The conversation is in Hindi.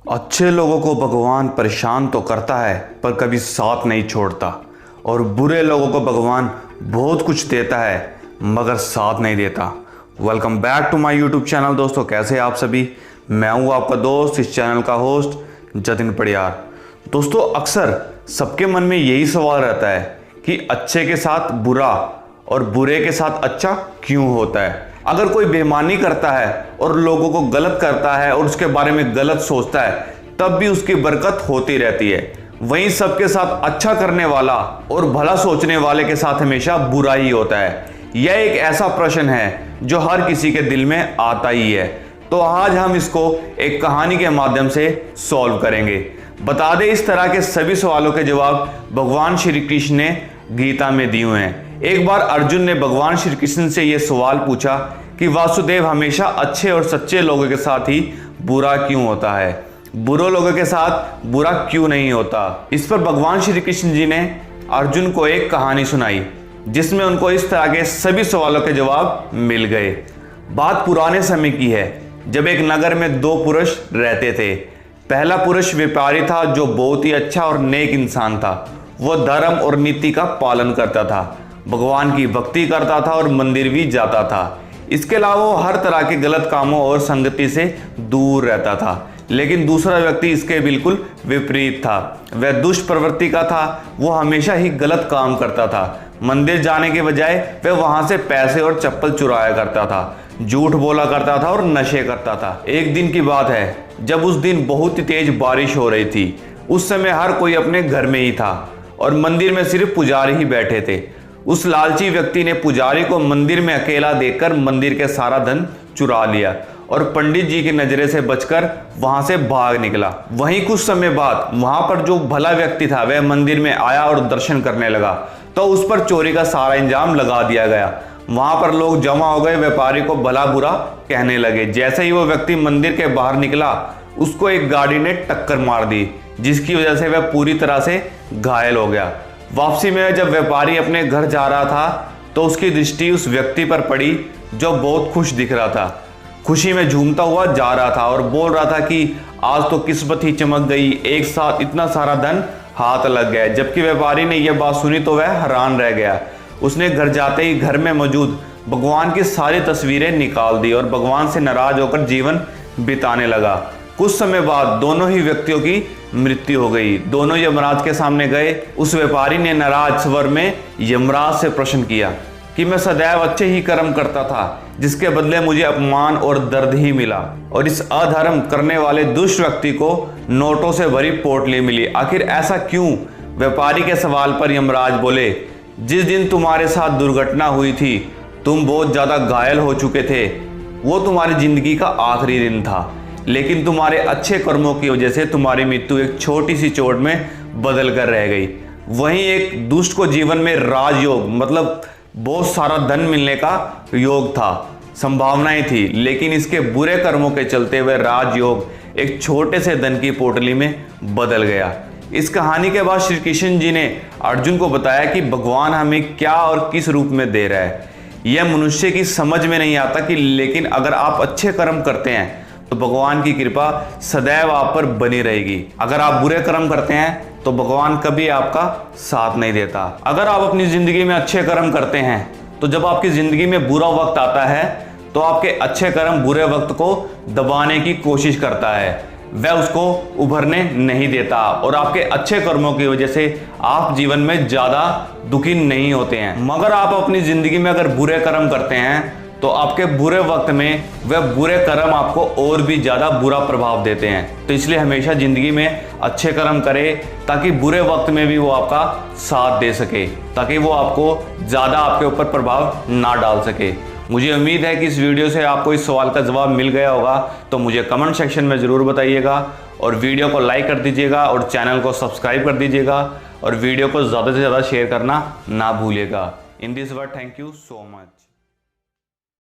अच्छे लोगों को भगवान परेशान तो करता है पर कभी साथ नहीं छोड़ता, और बुरे लोगों को भगवान बहुत कुछ देता है मगर साथ नहीं देता। Welcome back to my YouTube channel. दोस्तों, कैसे आप सभी? मैं हूं आपका दोस्त, इस चैनल का होस्ट जतिन पड़ियार। दोस्तों, अक्सर सबके मन में यही सवाल रहता है कि अच्छे के साथ बुरा और बुरे के साथ अच्छा क्यों होता है। अगर कोई बेईमानी करता है और लोगों को गलत करता है और उसके बारे में गलत सोचता है, तब भी उसकी बरकत होती रहती है। वहीं सबके साथ अच्छा करने वाला और भला सोचने वाले के साथ हमेशा बुरा ही होता है। यह एक ऐसा प्रश्न है जो हर किसी के दिल में आता ही है। तो आज हम इसको एक कहानी के माध्यम से सॉल्व करेंगे। बता दें, इस तरह के सभी सवालों के जवाब भगवान श्री कृष्ण ने गीता में दिए हुए हैं। एक बार अर्जुन ने भगवान श्री कृष्ण से यह सवाल पूछा कि वासुदेव, हमेशा अच्छे और सच्चे लोगों के साथ ही बुरा क्यों होता है, बुरे लोगों के साथ बुरा क्यों नहीं होता। इस पर भगवान श्री कृष्ण जी ने अर्जुन को एक कहानी सुनाई जिसमें उनको इस तरह के सभी सवालों के जवाब मिल गए। बात पुराने समय की है, जब एक नगर में दो पुरुष रहते थे। पहला पुरुष व्यापारी था जो बहुत ही अच्छा और नेक इंसान था। वह धर्म और नीति का पालन करता था, भगवान की भक्ति करता था और मंदिर भी जाता था। इसके अलावा वो हर तरह के गलत कामों और संगति से दूर रहता था। लेकिन दूसरा व्यक्ति इसके बिल्कुल विपरीत था। वह दुष्ट प्रवृत्ति का था। वो हमेशा ही गलत काम करता था। मंदिर जाने के बजाय वह वहां से पैसे और चप्पल चुराया करता था, झूठ बोला करता था और नशे करता था। एक दिन की बात है, जब उस दिन बहुत ही तेज बारिश हो रही थी। उस समय हर कोई अपने घर में ही था और मंदिर में सिर्फ पुजारी ही बैठे थे। उस लालची व्यक्ति ने पुजारी को मंदिर में अकेला देखकर मंदिर के सारा धन चुरा लिया और पंडित जी की नजरे से बचकर वहां से भाग निकला। वहीं कुछ समय बाद वहां पर जो भला व्यक्ति था वह मंदिर में आया और दर्शन करने लगा, तो उस पर चोरी का सारा इंजाम लगा दिया गया। वहां पर लोग जमा हो गए, व्यापारी को भला बुरा कहने लगे। जैसे ही वो व्यक्ति मंदिर के बाहर निकला, उसको एक गाड़ी ने टक्कर मार दी, जिसकी वजह से वह पूरी तरह से घायल हो गया। वापसी में जब व्यापारी अपने घर जा रहा था तो उसकी दृष्टि उस व्यक्ति पर पड़ी जो बहुत खुश दिख रहा था। खुशी में झूमता हुआ जा रहा था और बोल रहा था कि आज तो किस्मत ही चमक गई, एक साथ इतना सारा धन हाथ लग गया। जबकि व्यापारी ने यह बात सुनी तो वह हैरान रह गया। उसने घर जाते ही घर में मौजूद भगवान की सारी तस्वीरें निकाल दी और भगवान से नाराज होकर जीवन बिताने लगा। कुछ समय बाद दोनों ही व्यक्तियों की मृत्यु हो गई। दोनों यमराज के सामने गए। उस व्यापारी ने नाराज स्वर में यमराज से प्रश्न किया कि मैं सदैव अच्छे ही कर्म करता था, जिसके बदले मुझे अपमान और दर्द ही मिला, और इस अधर्म करने वाले दुष्ट व्यक्ति को नोटों से भरी पोटली मिली। आखिर ऐसा क्यों? व्यापारी के सवाल पर यमराज बोले, जिस दिन तुम्हारे साथ दुर्घटना हुई थी, तुम बहुत ज्यादा घायल हो चुके थे। वो तुम्हारी जिंदगी का आखिरी दिन था, लेकिन तुम्हारे अच्छे कर्मों की वजह से तुम्हारी मृत्यु एक छोटी सी चोट में बदल कर रह गई। वहीं एक दुष्ट को जीवन में राजयोग, मतलब बहुत सारा धन मिलने का योग था, संभावनाएं थी, लेकिन इसके बुरे कर्मों के चलते हुए राजयोग एक छोटे से धन की पोटली में बदल गया। इस कहानी के बाद श्री कृष्ण जी ने अर्जुन को बताया कि भगवान हमें क्या और किस रूप में दे रहा है। यह मनुष्य की समझ में नहीं आता कि लेकिन अगर आप अच्छे कर्म करते हैं तो भगवान की कृपा सदैव आप पर बनी रहेगी। अगर आप बुरे कर्म करते हैं तो भगवान कभी आपका साथ नहीं देता। अगर आप अपनी जिंदगी में अच्छे कर्म करते हैं तो जब आपकी जिंदगी में बुरा वक्त आता है तो आपके अच्छे कर्म बुरे वक्त को दबाने की कोशिश करता है, वह उसको उभरने नहीं देता, और आपके अच्छे कर्मों की वजह से आप जीवन में ज्यादा दुखी नहीं होते हैं। मगर आप अपनी जिंदगी में अगर बुरे कर्म करते हैं तो आपके बुरे वक्त में वह बुरे कर्म आपको और भी ज्यादा बुरा प्रभाव देते हैं। तो इसलिए हमेशा जिंदगी में अच्छे कर्म करें ताकि बुरे वक्त में भी वो आपका साथ दे सके, ताकि वो आपको ज्यादा आपके ऊपर प्रभाव ना डाल सके। मुझे उम्मीद है कि इस वीडियो से आपको इस सवाल का जवाब मिल गया होगा। तो मुझे कमेंट सेक्शन में जरूर बताइएगा, और वीडियो को लाइक कर दीजिएगा और चैनल को सब्सक्राइब कर दीजिएगा, और वीडियो को ज़्यादा से ज़्यादा शेयर करना ना भूलिएगा। In this word, thank you so much.